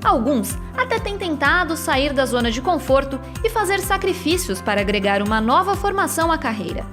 Alguns até têm tentado sair da zona de conforto e fazer sacrifícios para agregar uma nova formação à carreira.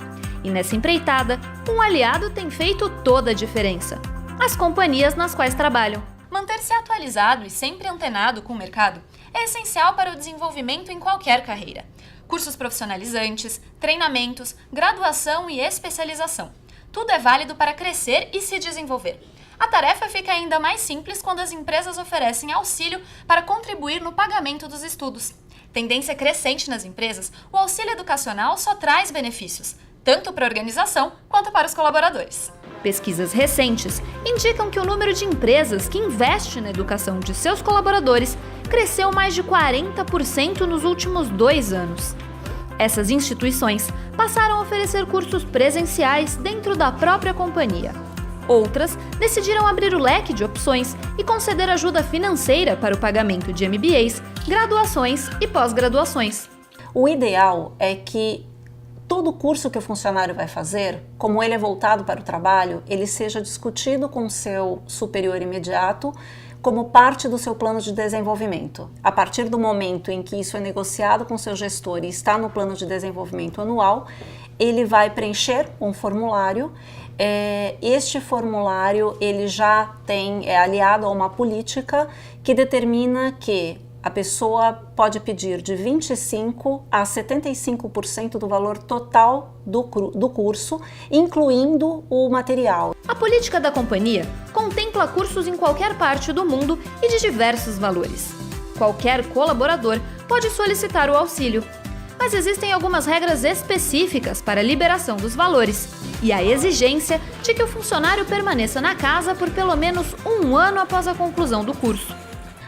E nessa empreitada, um aliado tem feito toda a diferença: as companhias nas quais trabalham. Manter-se atualizado e sempre antenado com o mercado é essencial para o desenvolvimento em qualquer carreira. Cursos profissionalizantes, treinamentos, graduação e especialização. Tudo é válido para crescer e se desenvolver. A tarefa fica ainda mais simples quando as empresas oferecem auxílio para contribuir no pagamento dos estudos. Tendência crescente nas empresas, o auxílio educacional só traz benefícios, tanto para a organização quanto para os colaboradores. Pesquisas recentes indicam que o número de empresas que investe na educação de seus colaboradores cresceu mais de 40% nos últimos 2 anos. Essas instituições passaram a oferecer cursos presenciais dentro da própria companhia. Outras decidiram abrir o leque de opções e conceder ajuda financeira para o pagamento de MBAs, graduações e pós-graduações. O ideal é que todo curso que o funcionário vai fazer, como ele é voltado para o trabalho, ele seja discutido com o seu superior imediato como parte do seu plano de desenvolvimento. A partir do momento em que isso é negociado com o seu gestor e está no plano de desenvolvimento anual, ele vai preencher um formulário. Este formulário ele já é aliado a uma política que determina que a pessoa pode pedir de 25% a 75% do valor total do curso, incluindo o material. A política da companhia contempla cursos em qualquer parte do mundo e de diversos valores. Qualquer colaborador pode solicitar o auxílio, mas existem algumas regras específicas para a liberação dos valores e a exigência de que o funcionário permaneça na casa por pelo menos 1 ano após a conclusão do curso.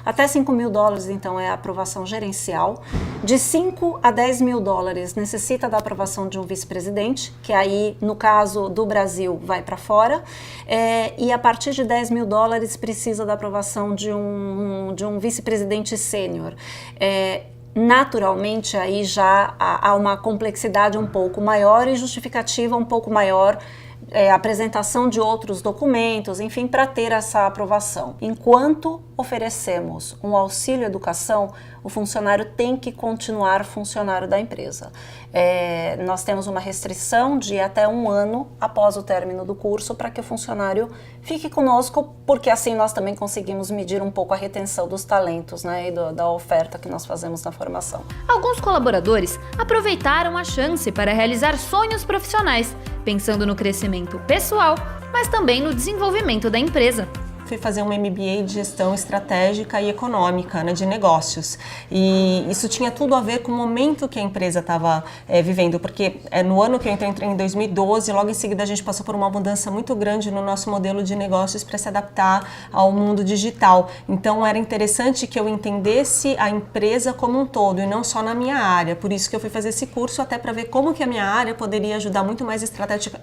Até $5.000, então, é a aprovação gerencial. De $5 a $10.000 necessita da aprovação de um vice-presidente, que aí, no caso do Brasil, vai para fora. E a partir de $10.000 precisa da aprovação de um vice-presidente sênior. Naturalmente, aí já há uma complexidade um pouco maior e justificativa um pouco maior, apresentação de outros documentos, enfim, para ter essa aprovação. Enquanto oferecemos um auxílio educação, o funcionário tem que continuar funcionário da empresa. Nós temos uma restrição de até 1 ano após o término do curso para que o funcionário fique conosco, porque assim nós também conseguimos medir um pouco a retenção dos talentos, né, e da oferta que nós fazemos na formação. Alguns colaboradores aproveitaram a chance para realizar sonhos profissionais, pensando no crescimento pessoal, mas também no desenvolvimento da empresa. Fui fazer um MBA de gestão estratégica e econômica, né, de negócios. E isso tinha tudo a ver com o momento que a empresa estava vivendo, porque no ano que eu entrei em 2012, logo em seguida a gente passou por uma mudança muito grande no nosso modelo de negócios para se adaptar ao mundo digital. Então era interessante que eu entendesse a empresa como um todo e não só na minha área. Por isso que eu fui fazer esse curso, até para ver como que a minha área poderia ajudar muito mais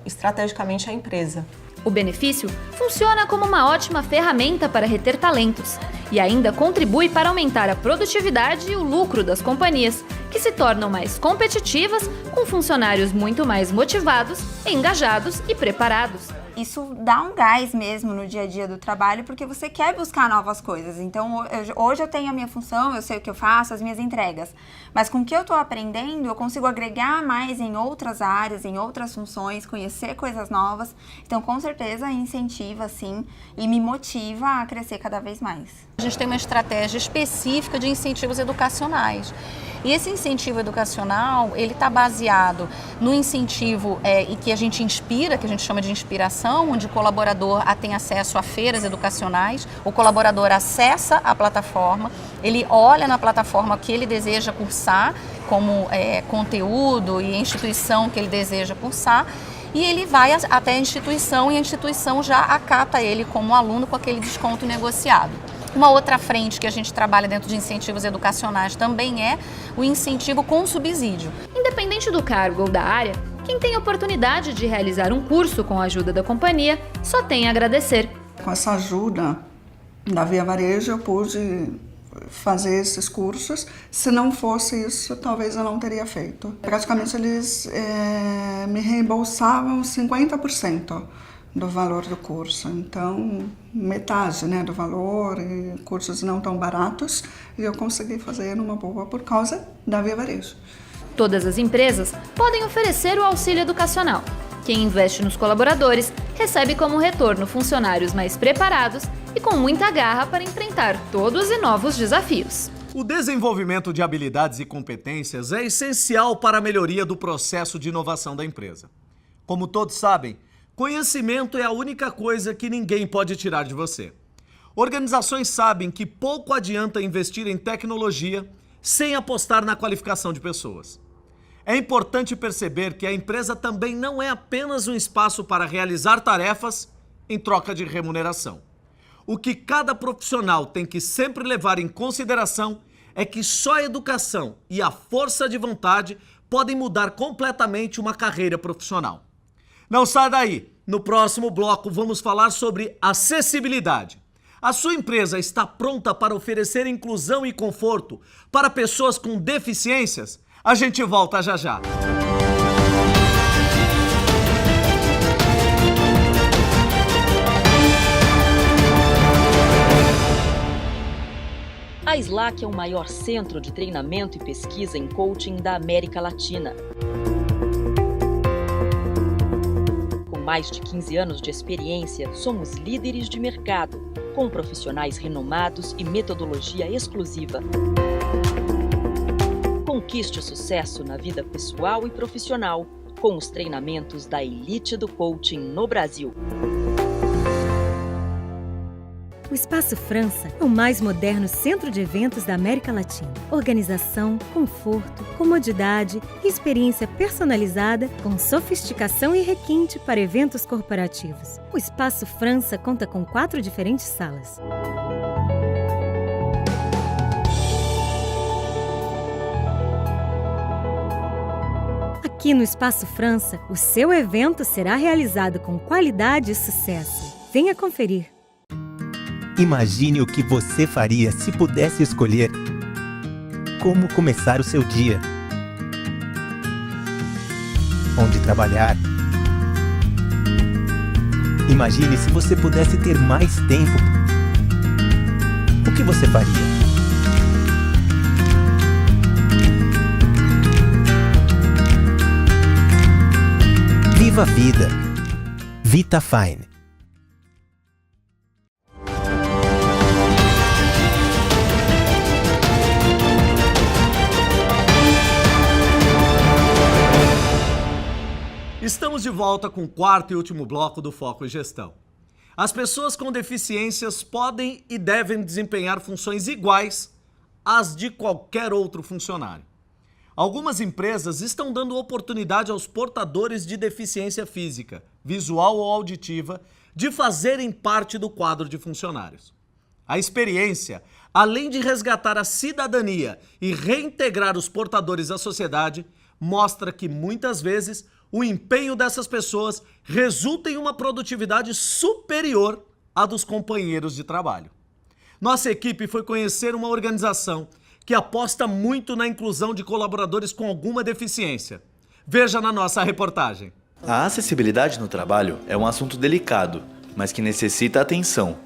estrategicamente a empresa. O benefício funciona como uma ótima ferramenta para reter talentos e ainda contribui para aumentar a produtividade e o lucro das companhias, que se tornam mais competitivas com funcionários muito mais motivados, engajados e preparados. isso dá um gás mesmo no dia a dia do trabalho, porque você quer buscar novas coisas. Então, hoje eu tenho a minha função, eu sei o que eu faço, as minhas entregas. Mas com o que eu estou aprendendo, eu consigo agregar mais em outras áreas, em outras funções, conhecer coisas novas. Então, com certeza, incentiva, sim, e me motiva a crescer cada vez mais. A gente tem uma estratégia específica de incentivos educacionais. E esse incentivo educacional, ele está baseado no incentivo e que a gente inspira, que a gente chama de inspiração, onde o colaborador tem acesso a feiras educacionais, o colaborador acessa a plataforma, ele olha na plataforma o que ele deseja cursar, como conteúdo e instituição que ele deseja cursar, e ele vai até a instituição e a instituição já acata ele como aluno com aquele desconto negociado. Uma outra frente que a gente trabalha dentro de incentivos educacionais também é o incentivo com subsídio. Independente do cargo ou da área, quem tem a oportunidade de realizar um curso com a ajuda da companhia só tem a agradecer. Com essa ajuda da Via Varejo, eu pude fazer esses cursos. Se não fosse isso, talvez eu não teria feito. Praticamente eles me reembolsavam 50% do valor do curso, então metade, né, do valor, e cursos não tão baratos, e eu consegui fazer numa boa por causa da Via Varejo. Todas as empresas podem oferecer o auxílio educacional. Quem investe nos colaboradores recebe como retorno funcionários mais preparados e com muita garra para enfrentar todos os novos desafios. O desenvolvimento de habilidades e competências é essencial para a melhoria do processo de inovação da empresa. Como todos sabem, conhecimento é a única coisa que ninguém pode tirar de você. Organizações sabem que pouco adianta investir em tecnologia sem apostar na qualificação de pessoas. É importante perceber que a empresa também não é apenas um espaço para realizar tarefas em troca de remuneração. O que cada profissional tem que sempre levar em consideração é que só a educação e a força de vontade podem mudar completamente uma carreira profissional. Não sai daí! No próximo bloco vamos falar sobre acessibilidade. A sua empresa está pronta para oferecer inclusão e conforto para pessoas com deficiências? A gente volta já já. A SLAC é o maior centro de treinamento e pesquisa em coaching da América Latina. Com mais de 15 anos de experiência, somos líderes de mercado, com profissionais renomados e metodologia exclusiva. Conquiste o sucesso na vida pessoal e profissional com os treinamentos da elite do coaching no Brasil. O Espaço França é o mais moderno centro de eventos da América Latina. Organização, conforto, comodidade e experiência personalizada com sofisticação e requinte para eventos corporativos. O Espaço França conta com 4 diferentes salas. Aqui no Espaço França, o seu evento será realizado com qualidade e sucesso. Venha conferir. Imagine o que você faria se pudesse escolher como começar o seu dia. Onde trabalhar. Imagine se você pudesse ter mais tempo. O que você faria? Viva a vida. VitaFine. Estamos de volta com o quarto e último bloco do Foco em Gestão. As pessoas com deficiências podem e devem desempenhar funções iguais às de qualquer outro funcionário. Algumas empresas estão dando oportunidade aos portadores de deficiência física, visual ou auditiva, de fazerem parte do quadro de funcionários. A experiência, além de resgatar a cidadania e reintegrar os portadores à sociedade, mostra que muitas vezes o empenho dessas pessoas resulta em uma produtividade superior à dos companheiros de trabalho. Nossa equipe foi conhecer uma organização que aposta muito na inclusão de colaboradores com alguma deficiência. Veja na nossa reportagem. A acessibilidade no trabalho é um assunto delicado, mas que necessita atenção.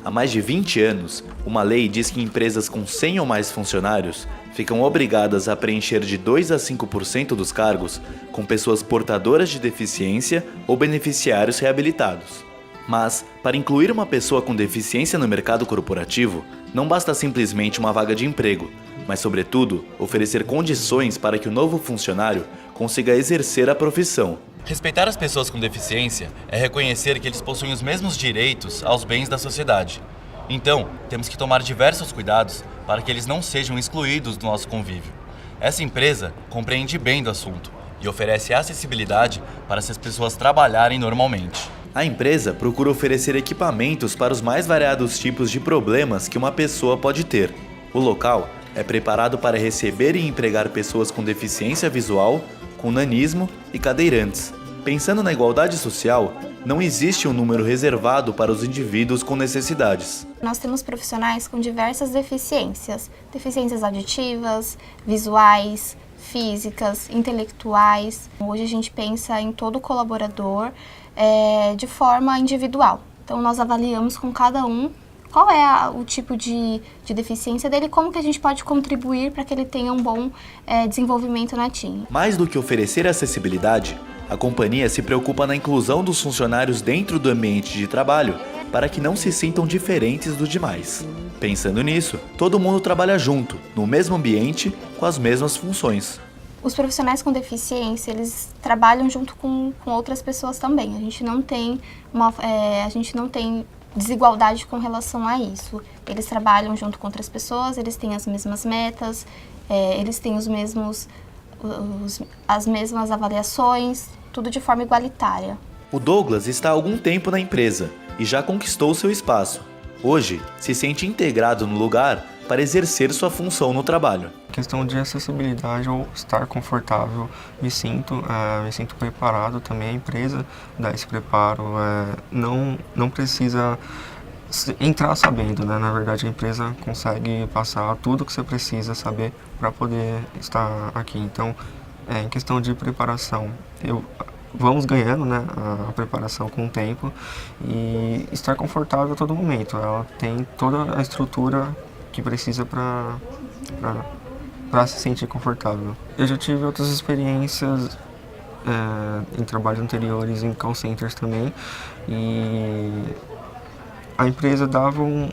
Há mais de 20 anos, uma lei diz que empresas com 100 ou mais funcionários ficam obrigadas a preencher de 2 a 5% dos cargos com pessoas portadoras de deficiência ou beneficiários reabilitados. Mas, para incluir uma pessoa com deficiência no mercado corporativo, não basta simplesmente uma vaga de emprego, mas, sobretudo, oferecer condições para que o novo funcionário consiga exercer a profissão. Respeitar as pessoas com deficiência é reconhecer que eles possuem os mesmos direitos aos bens da sociedade. Então, temos que tomar diversos cuidados para que eles não sejam excluídos do nosso convívio. Essa empresa compreende bem do assunto e oferece acessibilidade para essas pessoas trabalharem normalmente. A empresa procura oferecer equipamentos para os mais variados tipos de problemas que uma pessoa pode ter. O local é preparado para receber e empregar pessoas com deficiência visual, com nanismo e cadeirantes. Pensando na igualdade social, não existe um número reservado para os indivíduos com necessidades. Nós temos profissionais com diversas deficiências, deficiências auditivas, visuais, físicas, intelectuais. Hoje a gente pensa em todo colaborador de forma individual. Então nós avaliamos com cada um qual é o tipo de deficiência dele e como que a gente pode contribuir para que ele tenha um bom desenvolvimento na TIM. Mais do que oferecer acessibilidade, a companhia se preocupa na inclusão dos funcionários dentro do ambiente de trabalho para que não se sintam diferentes dos demais. Pensando nisso, todo mundo trabalha junto, no mesmo ambiente, com as mesmas funções. Os profissionais com deficiência, eles trabalham junto com outras pessoas também. A gente não tem desigualdade com relação a isso. Eles trabalham junto com outras pessoas, eles têm as mesmas metas, eles têm as mesmas avaliações, tudo de forma igualitária. O Douglas está há algum tempo na empresa e já conquistou seu espaço. Hoje, se sente integrado no lugar para exercer sua função no trabalho. Questão de acessibilidade ou estar confortável, me sinto preparado também. A empresa dá esse preparo, não precisa entrar sabendo, né? Na verdade, a empresa consegue passar tudo que você precisa saber para poder estar aqui. Então, em questão de preparação, vamos ganhando, né, a preparação com o tempo e estar confortável a todo momento. Ela tem toda a estrutura que precisa para se sentir confortável. Eu já tive outras experiências em trabalhos anteriores, em call centers também, e a empresa dava um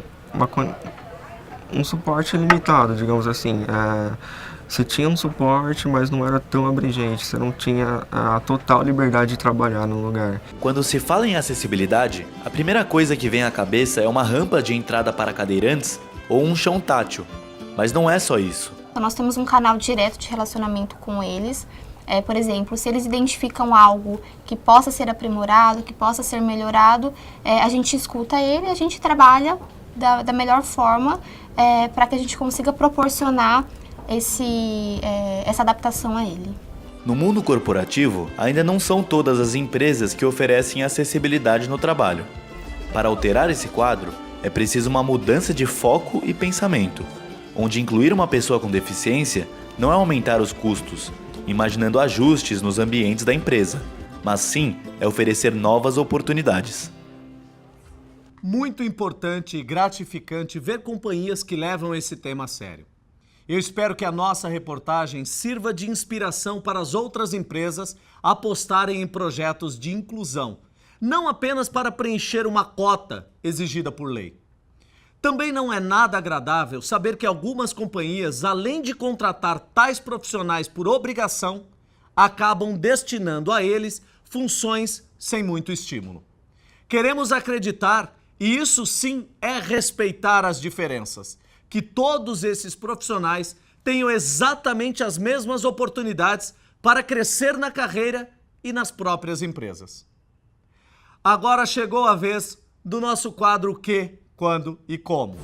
suporte limitado, digamos assim. Você tinha um suporte, mas não era tão abrangente, você não tinha a total liberdade de trabalhar no lugar. Quando se fala em acessibilidade, a primeira coisa que vem à cabeça é uma rampa de entrada para cadeirantes ou um chão tátil. Mas não é só isso. Nós temos um canal direto de relacionamento com eles. Por exemplo, se eles identificam algo que possa ser aprimorado, que possa ser melhorado, a gente escuta ele e a gente trabalha da melhor forma para que a gente consiga proporcionar essa adaptação a ele. No mundo corporativo, ainda não são todas as empresas que oferecem acessibilidade no trabalho. Para alterar esse quadro, é preciso uma mudança de foco e pensamento, onde incluir uma pessoa com deficiência não é aumentar os custos, imaginando ajustes nos ambientes da empresa, mas sim é oferecer novas oportunidades. Muito importante e gratificante ver companhias que levam esse tema a sério. Eu espero que a nossa reportagem sirva de inspiração para as outras empresas apostarem em projetos de inclusão, não apenas para preencher uma cota exigida por lei. Também não é nada agradável saber que algumas companhias, além de contratar tais profissionais por obrigação, acabam destinando a eles funções sem muito estímulo. Queremos acreditar, e isso sim é respeitar as diferenças, que todos esses profissionais tenham exatamente as mesmas oportunidades para crescer na carreira e nas próprias empresas. Agora chegou a vez do nosso quadro O Que, Quando e Como.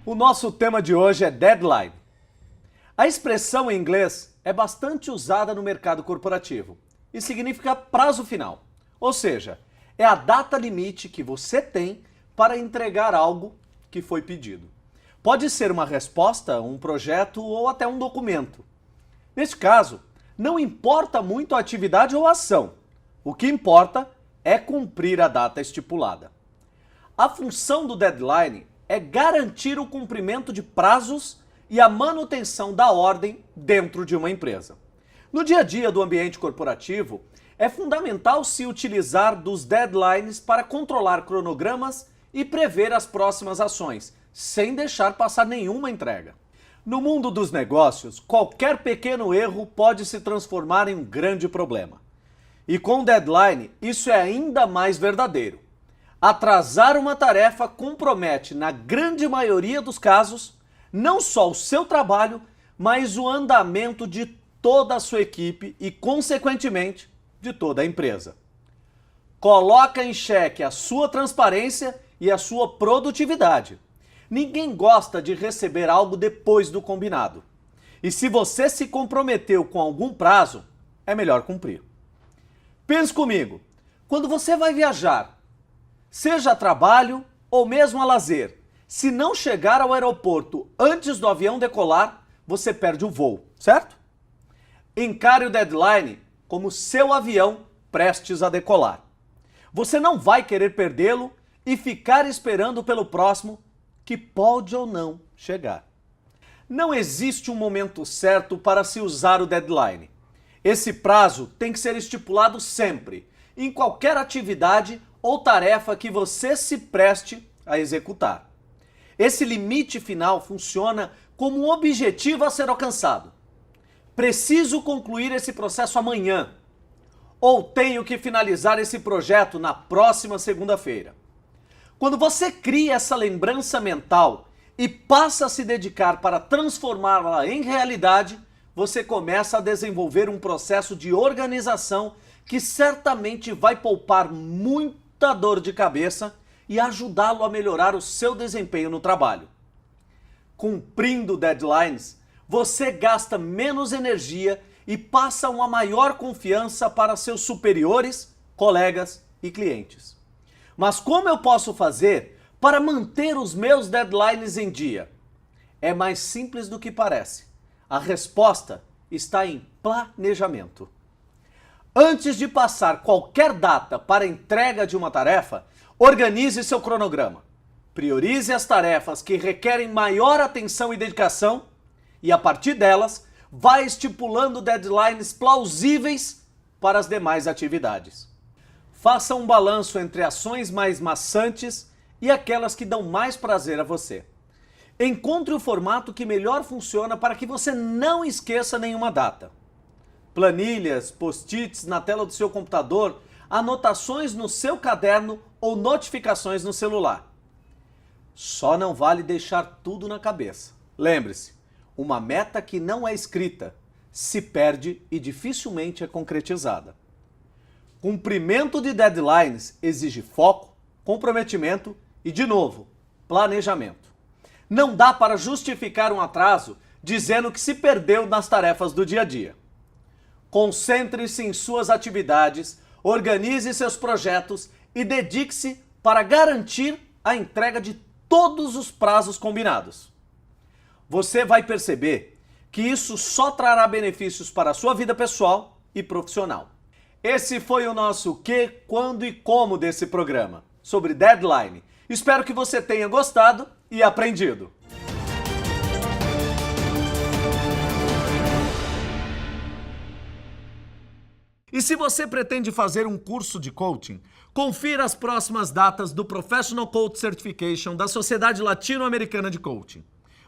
O nosso tema de hoje é deadline. A expressão em inglês é bastante usada no mercado corporativo e significa prazo final. Ou seja, é a data limite que você tem para entregar algo que foi pedido. Pode ser uma resposta, um projeto ou até um documento. Neste caso, não importa muito a atividade ou a ação. O que importa é cumprir a data estipulada. A função do deadline é garantir o cumprimento de prazos e a manutenção da ordem dentro de uma empresa. No dia a dia do ambiente corporativo, é fundamental se utilizar dos deadlines para controlar cronogramas e prever as próximas ações, sem deixar passar nenhuma entrega. No mundo dos negócios, qualquer pequeno erro pode se transformar em um grande problema. E com o deadline, isso é ainda mais verdadeiro. Atrasar uma tarefa compromete, na grande maioria dos casos, não só o seu trabalho, mas o andamento de toda a sua equipe e, consequentemente, de toda a empresa. Coloca em xeque a sua transparência e a sua produtividade. Ninguém gosta de receber algo depois do combinado. E se você se comprometeu com algum prazo, é melhor cumprir. Pense comigo, quando você vai viajar, seja a trabalho ou mesmo a lazer, se não chegar ao aeroporto antes do avião decolar, você perde o voo, certo? Encare o deadline como seu avião prestes a decolar. Você não vai querer perdê-lo e ficar esperando pelo próximo, que pode ou não chegar. Não existe um momento certo para se usar o deadline. Esse prazo tem que ser estipulado sempre, em qualquer atividade ou tarefa que você se preste a executar. Esse limite final funciona como um objetivo a ser alcançado. Preciso concluir esse processo amanhã, ou tenho que finalizar esse projeto na próxima segunda-feira. Quando você cria essa lembrança mental e passa a se dedicar para transformá-la em realidade, você começa a desenvolver um processo de organização que certamente vai poupar muita dor de cabeça e ajudá-lo a melhorar o seu desempenho no trabalho. Cumprindo deadlines, você gasta menos energia e passa uma maior confiança para seus superiores, colegas e clientes. Mas como eu posso fazer para manter os meus deadlines em dia? É mais simples do que parece. A resposta está em planejamento. Antes de passar qualquer data para a entrega de uma tarefa, organize seu cronograma. Priorize as tarefas que requerem maior atenção e dedicação e, a partir delas, vá estipulando deadlines plausíveis para as demais atividades. Faça um balanço entre ações mais maçantes e aquelas que dão mais prazer a você. Encontre o formato que melhor funciona para que você não esqueça nenhuma data. Planilhas, post-its na tela do seu computador, anotações no seu caderno ou notificações no celular. Só não vale deixar tudo na cabeça. Lembre-se, uma meta que não é escrita se perde e dificilmente é concretizada. Cumprimento de deadlines exige foco, comprometimento e, de novo, planejamento. Não dá para justificar um atraso dizendo que se perdeu nas tarefas do dia a dia. Concentre-se em suas atividades, organize seus projetos e dedique-se para garantir a entrega de todos os prazos combinados. Você vai perceber que isso só trará benefícios para a sua vida pessoal e profissional. Esse foi o nosso que, quando e como desse programa, sobre deadline. Espero que você tenha gostado e aprendido. E se você pretende fazer um curso de coaching, confira as próximas datas do Professional Coach Certification da Sociedade Latino-Americana de Coaching.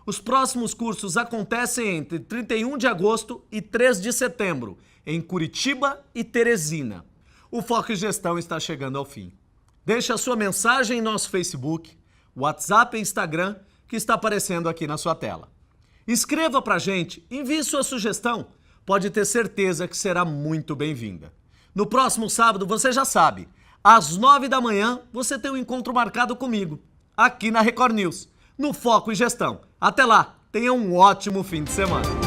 Os próximos cursos acontecem entre 31 de agosto e 3 de setembro, em Curitiba e Teresina. O Foco em Gestão está chegando ao fim. Deixe a sua mensagem em nosso Facebook, WhatsApp e Instagram, que está aparecendo aqui na sua tela. Escreva pra gente, envie sua sugestão, pode ter certeza que será muito bem-vinda. No próximo sábado, você já sabe, às 9 da manhã, você tem um encontro marcado comigo, aqui na Record News, no Foco em Gestão. Até lá, tenha um ótimo fim de semana.